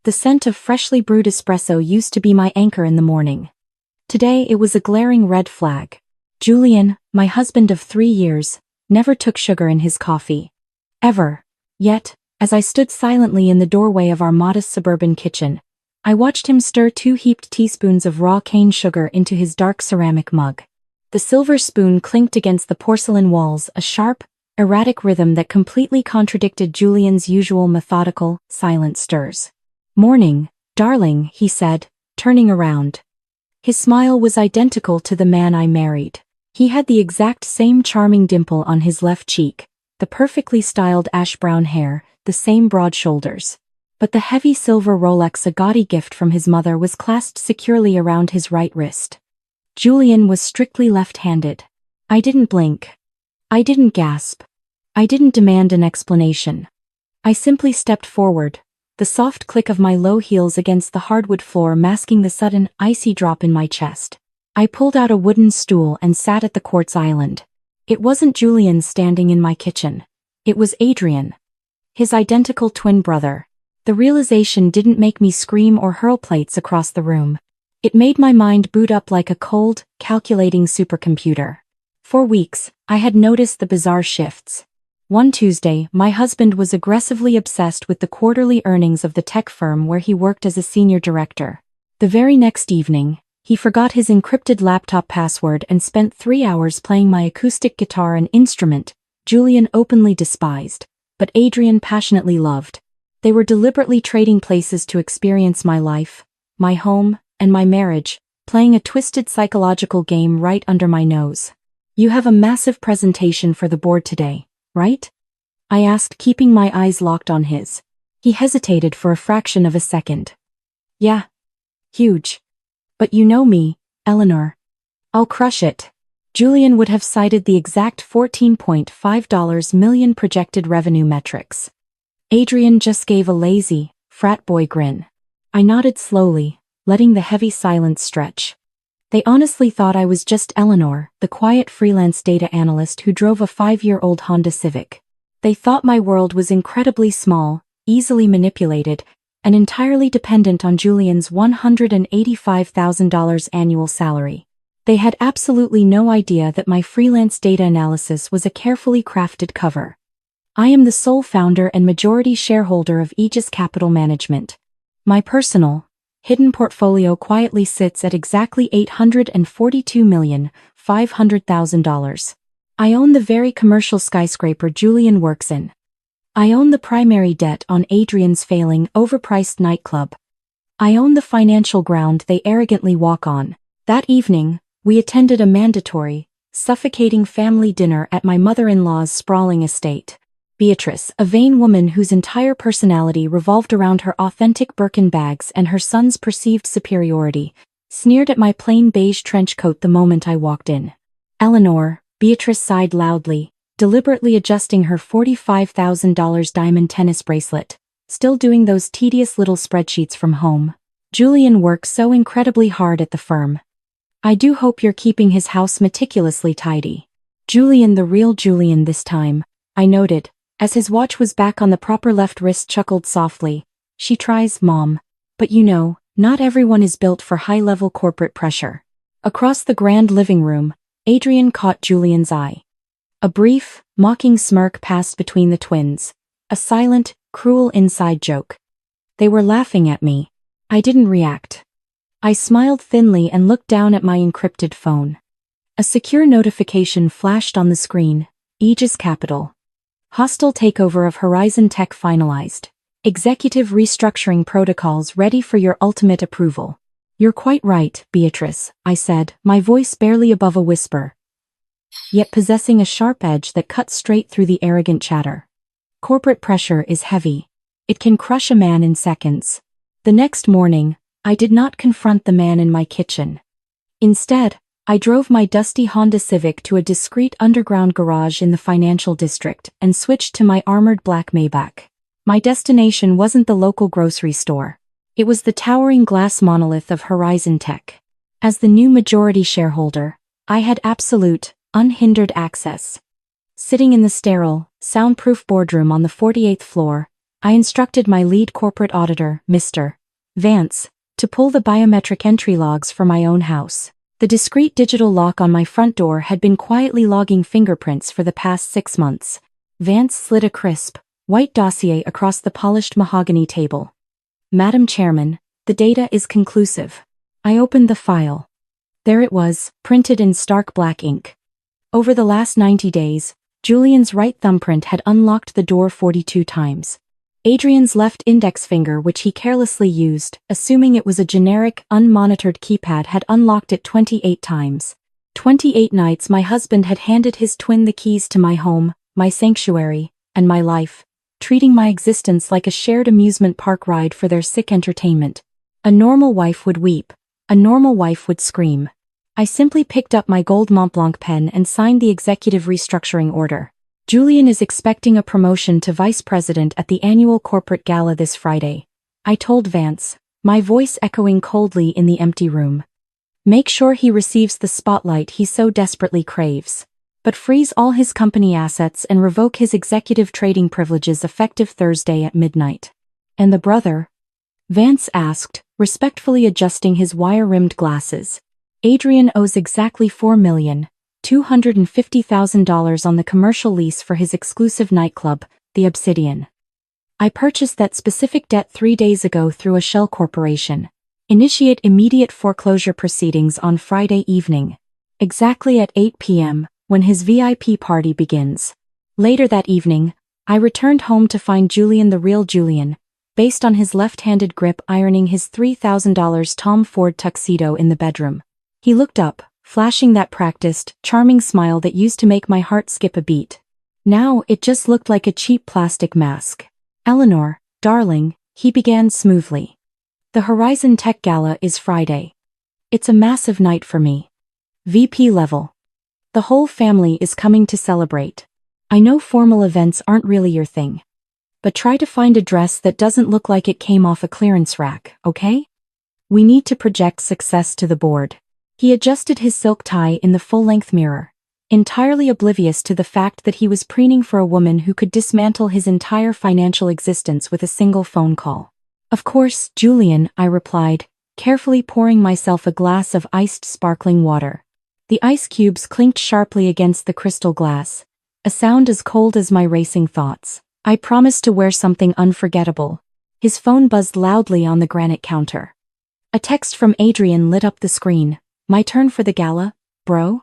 The scent of freshly brewed espresso used to be my anchor in the morning. Today it was a glaring red flag. Julian, my husband of 3 years, never took sugar in his coffee. Ever. Yet, as I stood silently in the doorway of our modest suburban kitchen, I watched him stir 2 heaped teaspoons of raw cane sugar into his dark ceramic mug. The silver spoon clinked against the porcelain walls, a sharp, erratic rhythm that completely contradicted Julian's usual methodical, silent stirs. "Morning, darling," he said, turning around. His smile was identical to the man I married. He had the exact same charming dimple on his left cheek, the perfectly styled ash-brown hair, the same broad shoulders. But the heavy silver Rolex, a gaudy gift from his mother, was clasped securely around his right wrist. Julian was strictly left-handed. I didn't blink. I didn't gasp. I didn't demand an explanation. I simply stepped forward, the soft click of my low heels against the hardwood floor masking the sudden, icy drop in my chest. I pulled out a wooden stool and sat at the quartz island. It wasn't Julian standing in my kitchen. It was Adrian. His identical twin brother. The realization didn't make me scream or hurl plates across the room. It made my mind boot up like a cold, calculating supercomputer. For weeks, I had noticed the bizarre shifts. One Tuesday, my husband was aggressively obsessed with the quarterly earnings of the tech firm where he worked as a senior director. The very next evening, he forgot his encrypted laptop password and spent 3 hours playing my acoustic guitar, an instrument Julian openly despised, but Adrian passionately loved. They were deliberately trading places to experience my life, my home, and my marriage, playing a twisted psychological game right under my nose. "You have a massive presentation for the board today, right?" I asked, keeping my eyes locked on his. He hesitated for a fraction of a second. "Yeah. Huge. But you know me, Eleanor. I'll crush it." Julian would have cited the exact $14.5 million projected revenue metrics. Adrian just gave a lazy, frat boy grin. I nodded slowly, letting the heavy silence stretch. They honestly thought I was just Eleanor, the quiet freelance data analyst who drove a 5-year-old Honda Civic. They thought my world was incredibly small, easily manipulated, and entirely dependent on Julian's $185,000 annual salary. They had absolutely no idea that my freelance data analysis was a carefully crafted cover. I am the sole founder and majority shareholder of Aegis Capital Management. My personal, hidden portfolio quietly sits at exactly $842,500,000. I own the very commercial skyscraper Julian works in. I own the primary debt on Adrian's failing, overpriced nightclub. I own the financial ground they arrogantly walk on. That evening, we attended a mandatory, suffocating family dinner at my mother-in-law's sprawling estate. Beatrice, a vain woman whose entire personality revolved around her authentic Birkin bags and her son's perceived superiority, sneered at my plain beige trench coat the moment I walked in. "Eleanor," Beatrice sighed loudly, deliberately adjusting her $45,000 diamond tennis bracelet, still doing those tedious little spreadsheets from home. "Julian works so incredibly hard at the firm. I do hope you're keeping his house meticulously tidy." "Julian, the real Julian this time," I noted, as his watch was back on the proper left wrist, chuckled softly. "She tries, Mom. But you know, not everyone is built for high-level corporate pressure." Across the grand living room, Adrian caught Julian's eye. A brief, mocking smirk passed between the twins, a silent, cruel inside joke. They were laughing at me. I didn't react. I smiled thinly and looked down at my encrypted phone. A secure notification flashed on the screen. Aegis Capital. Hostile takeover of Horizon Tech finalized. Executive restructuring protocols ready for your ultimate approval. "You're quite right, Beatrice," I said, my voice barely above a whisper, yet possessing a sharp edge that cut straight through the arrogant chatter. "Corporate pressure is heavy. It can crush a man in seconds." The next morning, I did not confront the man in my kitchen. Instead, I drove my dusty Honda Civic to a discreet underground garage in the financial district and switched to my armored black Maybach. My destination wasn't the local grocery store. It was the towering glass monolith of Horizon Tech. As the new majority shareholder, I had absolute, unhindered access. Sitting in the sterile, soundproof boardroom on the 48th floor, I instructed my lead corporate auditor, Mr. Vance, to pull the biometric entry logs for my own house. The discreet digital lock on my front door had been quietly logging fingerprints for the past 6 months. Vance slid a crisp, white dossier across the polished mahogany table. Madam Chairman, the data is conclusive. I opened the file. There it was, printed in stark black ink. Over the last 90 days, Julian's right thumbprint had unlocked the door 42 times. Adrian's left index finger, which he carelessly used, assuming it was a generic, unmonitored keypad, had unlocked it 28 times. 28 nights my husband had handed his twin the keys to my home, my sanctuary, and my life, treating my existence like a shared amusement park ride for their sick entertainment. A normal wife would weep. A normal wife would scream. I simply picked up my gold Montblanc pen and signed the executive restructuring order. Julian is expecting a promotion to vice president at the annual corporate gala this Friday, I told Vance, my voice echoing coldly in the empty room. Make sure he receives the spotlight he so desperately craves. But freeze all his company assets and revoke his executive trading privileges effective Thursday at midnight. And the brother? Vance asked, respectfully adjusting his wire-rimmed glasses. Adrian owes exactly $4,250,000 on the commercial lease for his exclusive nightclub, the Obsidian. I purchased that specific debt 3 days ago through a shell corporation. Initiate immediate foreclosure proceedings on Friday evening. Exactly at 8 p.m., when his VIP party begins. Later that evening, I returned home to find Julian, the real Julian, based on his left-handed grip, ironing his $3,000 Tom Ford tuxedo in the bedroom. He looked up, flashing that practiced, charming smile that used to make my heart skip a beat. Now it just looked like a cheap plastic mask. Eleanor, darling, he began smoothly. The Horizon Tech Gala is Friday. It's a massive night for me. VP level. The whole family is coming to celebrate. I know formal events aren't really your thing. But try to find a dress that doesn't look like it came off a clearance rack, okay? We need to project success to the board. He adjusted his silk tie in the full-length mirror, entirely oblivious to the fact that he was preening for a woman who could dismantle his entire financial existence with a single phone call. Of course, Julian, I replied, carefully pouring myself a glass of iced sparkling water. The ice cubes clinked sharply against the crystal glass, a sound as cold as my racing thoughts. I promised to wear something unforgettable. His phone buzzed loudly on the granite counter. A text from Adrian lit up the screen. My turn for the gala, bro?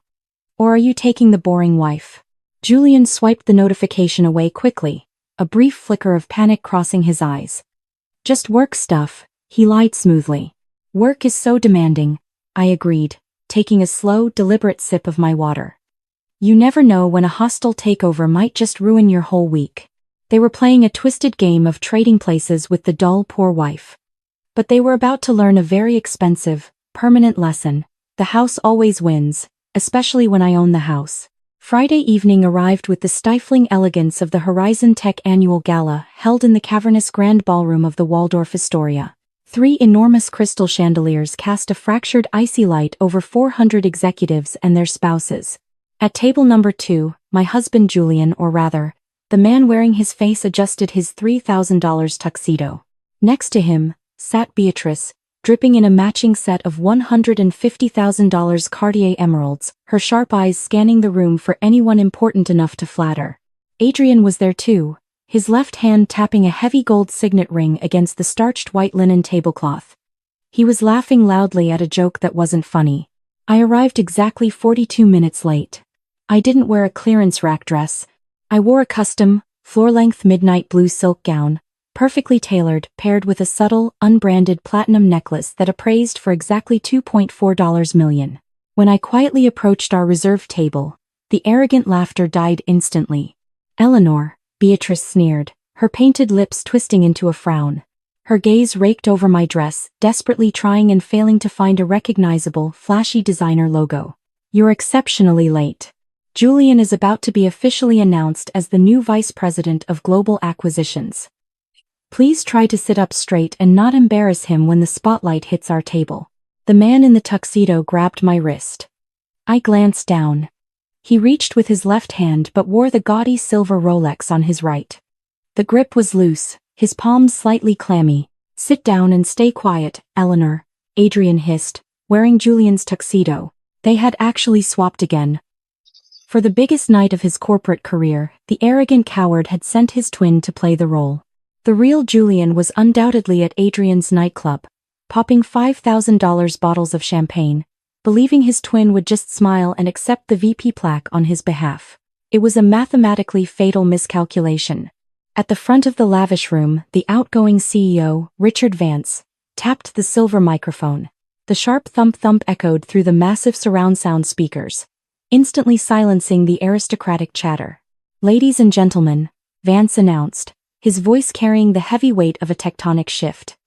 Or are you taking the boring wife? Julian swiped the notification away quickly, a brief flicker of panic crossing his eyes. Just work stuff, he lied smoothly. Work is so demanding, I agreed, taking a slow, deliberate sip of my water. You never know when a hostile takeover might just ruin your whole week. They were playing a twisted game of trading places with the dull, poor wife. But they were about to learn a very expensive, permanent lesson. The house always wins, especially when I own the house. Friday evening arrived with the stifling elegance of the Horizon Tech annual gala held in the cavernous grand ballroom of the Waldorf Astoria. 3 enormous crystal chandeliers cast a fractured icy light over 400 executives and their spouses. At table number 2, my husband Julian, or rather, the man wearing his face adjusted his $3,000 tuxedo. Next to him sat Beatrice, dripping in a matching set of $150,000 Cartier emeralds, her sharp eyes scanning the room for anyone important enough to flatter. Adrian was there too, his left hand tapping a heavy gold signet ring against the starched white linen tablecloth. He was laughing loudly at a joke that wasn't funny. I arrived exactly 42 minutes late. I didn't wear a clearance rack dress. I wore a custom, floor-length midnight blue silk gown, perfectly tailored, paired with a subtle, unbranded platinum necklace that appraised for exactly $2.4 million. When I quietly approached our reserved table, the arrogant laughter died instantly. Eleanor, Beatrice sneered, her painted lips twisting into a frown. Her gaze raked over my dress, desperately trying and failing to find a recognizable, flashy designer logo. You're exceptionally late. Julian is about to be officially announced as the new vice president of global acquisitions. Please try to sit up straight and not embarrass him when the spotlight hits our table. The man in the tuxedo grabbed my wrist. I glanced down. He reached with his left hand but wore the gaudy silver Rolex on his right. The grip was loose, his palms slightly clammy. "Sit down and stay quiet, Eleanor," Adrian hissed, wearing Julian's tuxedo. They had actually swapped again. For the biggest night of his corporate career, the arrogant coward had sent his twin to play the role. The real Julian was undoubtedly at Adrian's nightclub, popping $5,000 bottles of champagne, believing his twin would just smile and accept the VP plaque on his behalf. It was a mathematically fatal miscalculation. At the front of the lavish room, the outgoing CEO, Richard Vance, tapped the silver microphone. The sharp thump-thump echoed through the massive surround sound speakers, instantly silencing the aristocratic chatter. "Ladies and gentlemen," Vance announced, his voice carrying the heavy weight of a tectonic shift.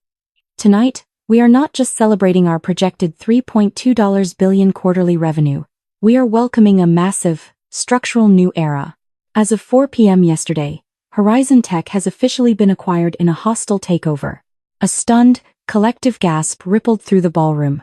"Tonight, we are not just celebrating our projected $3.2 billion quarterly revenue. We are welcoming a massive, structural new era. As of 4 p.m. yesterday, Horizon Tech has officially been acquired in a hostile takeover." A stunned, collective gasp rippled through the ballroom.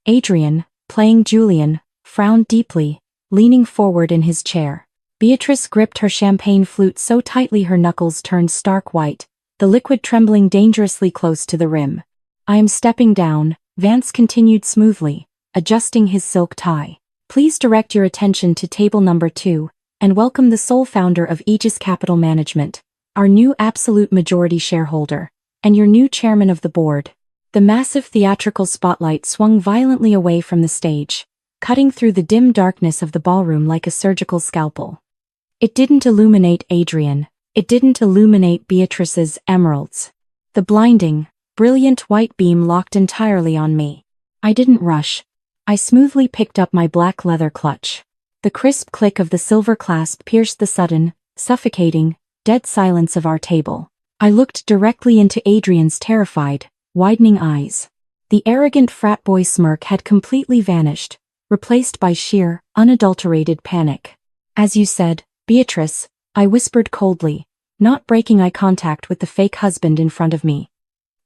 Adrian, playing Julian, frowned deeply, leaning forward in his chair. Beatrice gripped her champagne flute so tightly her knuckles turned stark white, the liquid trembling dangerously close to the rim. "I am stepping down," Vance continued smoothly, adjusting his silk tie. "Please direct your attention to table number 2, and welcome the sole founder of Aegis Capital Management, our new absolute majority shareholder, and your new chairman of the board." The massive theatrical spotlight swung violently away from the stage, cutting through the dim darkness of the ballroom like a surgical scalpel. It didn't illuminate Adrian. It didn't illuminate Beatrice's emeralds. The blinding, brilliant white beam locked entirely on me. I didn't rush. I smoothly picked up my black leather clutch. The crisp click of the silver clasp pierced the sudden, suffocating, dead silence of our table. I looked directly into Adrian's terrified, widening eyes. The arrogant frat boy smirk had completely vanished, replaced by sheer, unadulterated panic. "As you said, Beatrice," I whispered coldly, not breaking eye contact with the fake husband in front of me.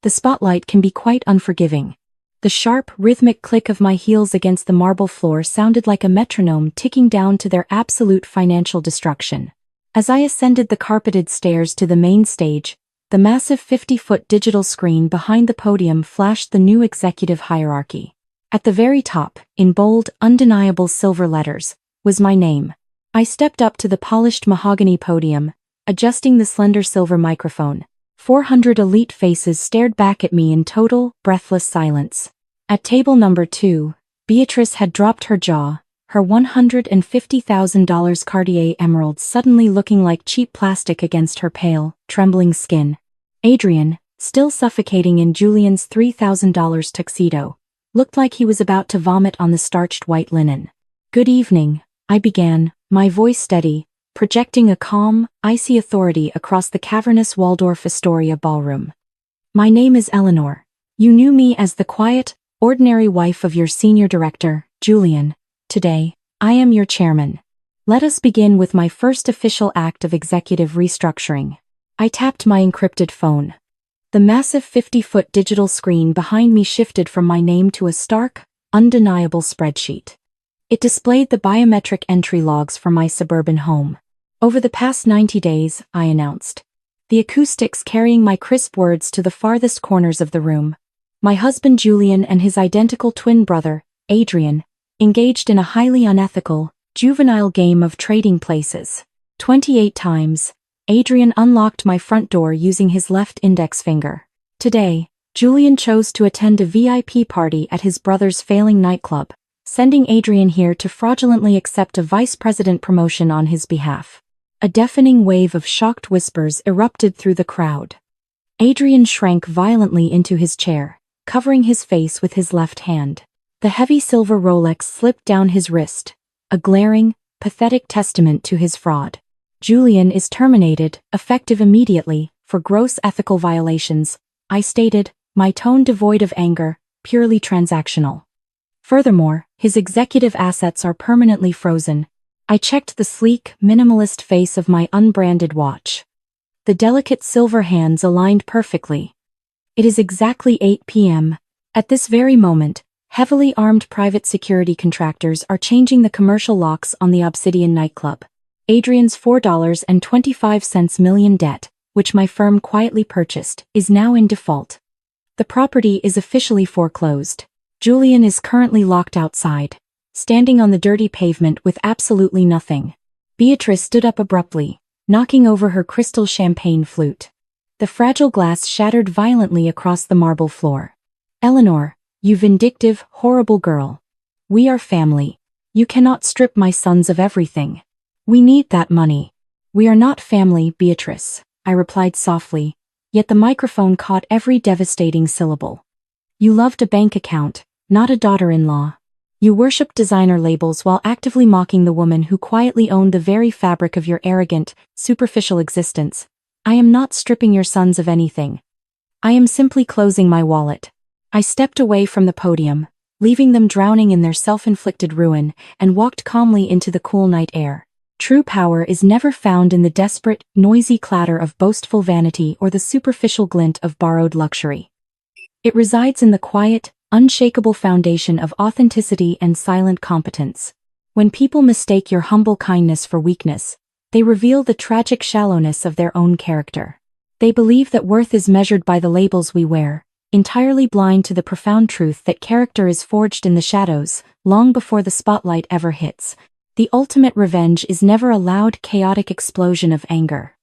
The spotlight can be quite unforgiving. The sharp, rhythmic click of my heels against the marble floor sounded like a metronome ticking down to their absolute financial destruction. As I ascended the carpeted stairs to the main stage, the massive 50-foot digital screen behind the podium flashed the new executive hierarchy. At the very top, in bold, undeniable silver letters, was my name. I stepped up to the polished mahogany podium, adjusting the slender silver microphone. 400 elite faces stared back at me in total, breathless silence. At table number 2, Beatrice had dropped her jaw, her $150,000 Cartier emeralds suddenly looking like cheap plastic against her pale, trembling skin. Adrian, still suffocating in Julian's $3,000 tuxedo, looked like he was about to vomit on the starched white linen. "Good evening," I began, my voice steady, projecting a calm, icy authority across the cavernous Waldorf Astoria ballroom. "My name is Eleanor. You knew me as the quiet, ordinary wife of your senior director, Julian. Today, I am your chairman. Let us begin with my first official act of executive restructuring." I tapped my encrypted phone. The massive 50-foot digital screen behind me shifted from my name to a stark, undeniable spreadsheet. It displayed the biometric entry logs for my suburban home. "Over the past 90 days," I announced, the acoustics carrying my crisp words to the farthest corners of the room, "my husband Julian and his identical twin brother, Adrian, engaged in a highly unethical, juvenile game of trading places. 28 times, Adrian unlocked my front door using his left index finger. Today, Julian chose to attend a VIP party at his brother's failing nightclub, sending Adrian here to fraudulently accept a vice president promotion on his behalf." A deafening wave of shocked whispers erupted through the crowd. Adrian shrank violently into his chair, covering his face with his left hand. The heavy silver Rolex slipped down his wrist, a glaring, pathetic testament to his fraud. "Julian is terminated, effective immediately, for gross ethical violations," I stated, my tone devoid of anger, purely transactional. "Furthermore, his executive assets are permanently frozen." I checked the sleek, minimalist face of my unbranded watch. The delicate silver hands aligned perfectly. It is exactly 8 p.m. At this very moment, heavily armed private security contractors are changing the commercial locks on the Obsidian nightclub. Adrian's $4.25 million debt, which my firm quietly purchased, is now in default. The property is officially foreclosed. Julian is currently locked outside, standing on the dirty pavement with absolutely nothing. Beatrice stood up abruptly, knocking over her crystal champagne flute. The fragile glass shattered violently across the marble floor. Eleanor, you vindictive, horrible girl. We are family. You cannot strip my sons of everything. We need that money. We are not family, Beatrice, I replied softly, yet the microphone caught every devastating syllable. You loved a bank account, not a daughter-in-law. You worshipped designer labels while actively mocking the woman who quietly owned the very fabric of your arrogant, superficial existence. I am not stripping your sons of anything. I am simply closing my wallet. I stepped away from the podium, leaving them drowning in their self-inflicted ruin, and walked calmly into the cool night air. True power is never found in the desperate, noisy clatter of boastful vanity or the superficial glint of borrowed luxury. It resides in the quiet, unshakable foundation of authenticity and silent competence. When people mistake your humble kindness for weakness, they reveal the tragic shallowness of their own character. They believe that worth is measured by the labels we wear, entirely blind to the profound truth that character is forged in the shadows, long before the spotlight ever hits. The ultimate revenge is never a loud, chaotic explosion of anger.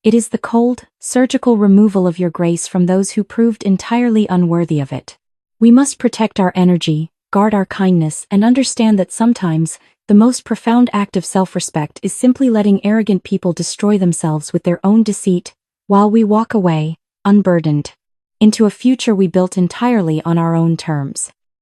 It is the cold, surgical removal of your grace from those who proved entirely unworthy of it. We must protect our energy, guard our kindness, and understand that sometimes, the most profound act of self-respect is simply letting arrogant people destroy themselves with their own deceit, while we walk away, unburdened, into a future we built entirely on our own terms.